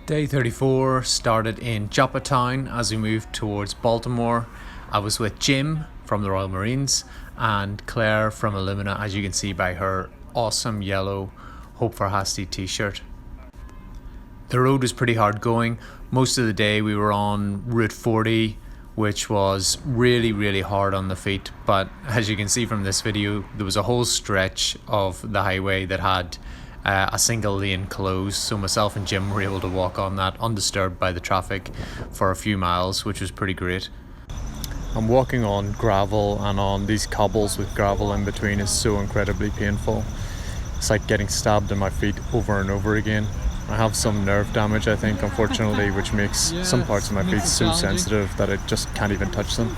Day 34 started in Joppatown as we moved towards Baltimore. I was with Jim from the Royal Marines and Claire from Illumina, as you can see by her awesome yellow Hope for Hasti t-shirt. The road was pretty hard going. Most of the day we were on Route 40, which was really hard on the feet, but as you can see from this video, there was a whole stretch of the highway that had a single lane closed, so myself and Jim were able to walk on that undisturbed by the traffic for a few miles, which was pretty great. And walking on gravel and on these cobbles with gravel in between is so incredibly painful. It's like getting stabbed in my feet over and over again. I have some nerve damage, I think, unfortunately, which makes some parts of my feet so sensitive that I just can't even touch them.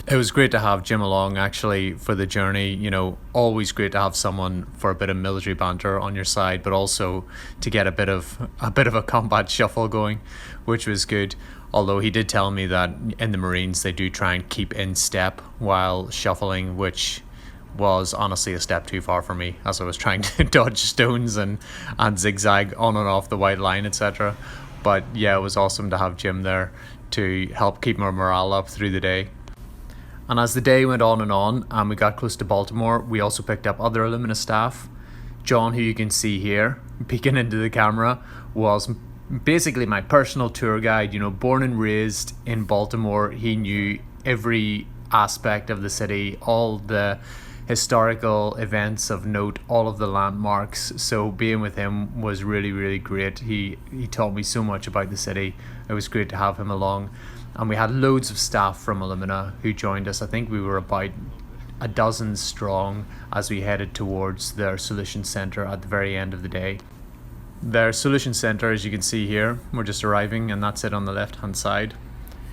It was great to have Jim along actually for the journey. You know, always great to have someone for a bit of military banter on your side, but also to get a bit of a combat shuffle going, which was good. Although he did tell me that in the Marines they do try and keep in step while shuffling, which was honestly a step too far for me as I was trying to dodge stones and zigzag on and off the white line, etc. But yeah, it was awesome to have Jim there to help keep my morale up through the day. And as the day went on and we got close to Baltimore, we also picked up other Illumina staff. John, who you can see here, peeking into the camera, was basically my personal tour guide. You know, born and raised in Baltimore, he knew every aspect of the city, all the historical events of note, all of the landmarks. So being with him was really great. He taught me so much about the city. It was great to have him along. And we had loads of staff from Illumina who joined us. I think we were about a dozen strong as we headed towards their solution center at the very end of the day. Their solution center, as you can see here, we're just arriving, and that's it on the left hand side,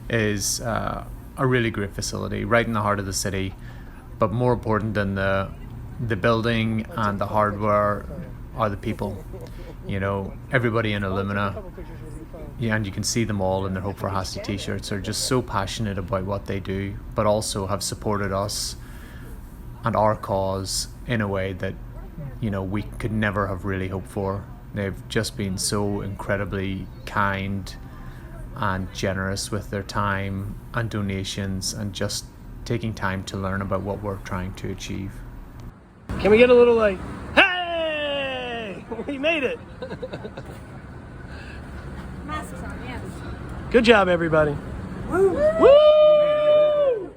is a really great facility right in the heart of the city. But more important than the building and the hardware are the people. You know, everybody in Illumina, yeah, and you can see them all in their Hope for Hasti t-shirts, are just so passionate about what they do, but also have supported us and our cause in a way that, you know, we could never have really hoped for. They've just been so incredibly kind and generous with their time and donations and just taking time to learn about what we're trying to achieve. Can we get a little like, hey, we made it. Masks on, yes. Good job, everybody. Woo! Woo!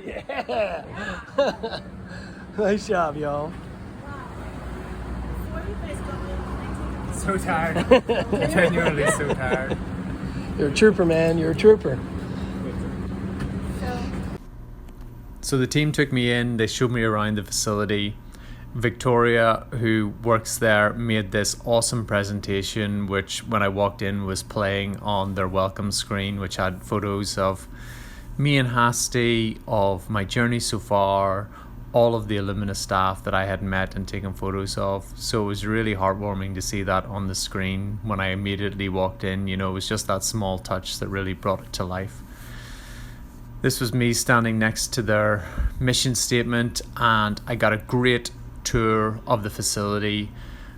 Yeah. Nice job, y'all. So tired. Genuinely so tired. You're a trooper, man. You're a trooper. So the team took me in, they showed me around the facility. Victoria, who works there, made this awesome presentation, which when I walked in was playing on their welcome screen, which had photos of me and Hasti, of my journey so far, all of the Illumina staff that I had met and taken photos of. So it was really heartwarming to see that on the screen when I immediately walked in. You know, it was just that small touch that really brought it to life. This was me standing next to their mission statement, and I got a great tour of the facility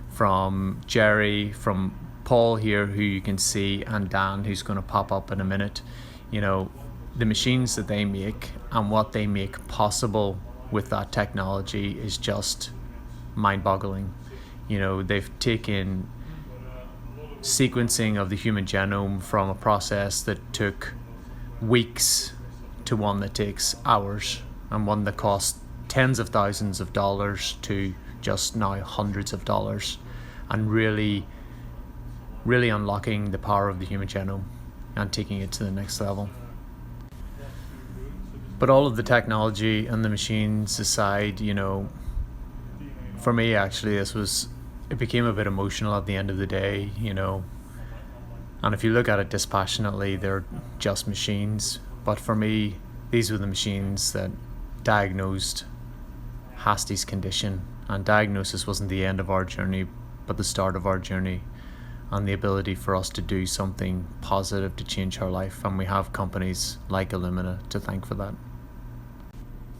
from Jerry, from Paul here, who you can see, and Dan, who's going to pop up in a minute. You know, the machines that they make and what they make possible with that technology is just mind-boggling. You know, they've taken sequencing of the human genome from a process that took weeks to one that takes hours, and one that cost tens of thousands of dollars to just now hundreds of dollars, and really unlocking the power of the human genome and taking it to the next level. But all of the technology and the machines aside, you know, for me actually it became a bit emotional at the end of the day, you know. And if you look at it dispassionately, they're just machines. But for me, these were the machines that diagnosed Hasti's condition. And diagnosis wasn't the end of our journey, but the start of our journey, and the ability for us to do something positive to change her life. And we have companies like Illumina to thank for that.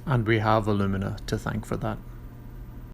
And we have Illumina to thank for that.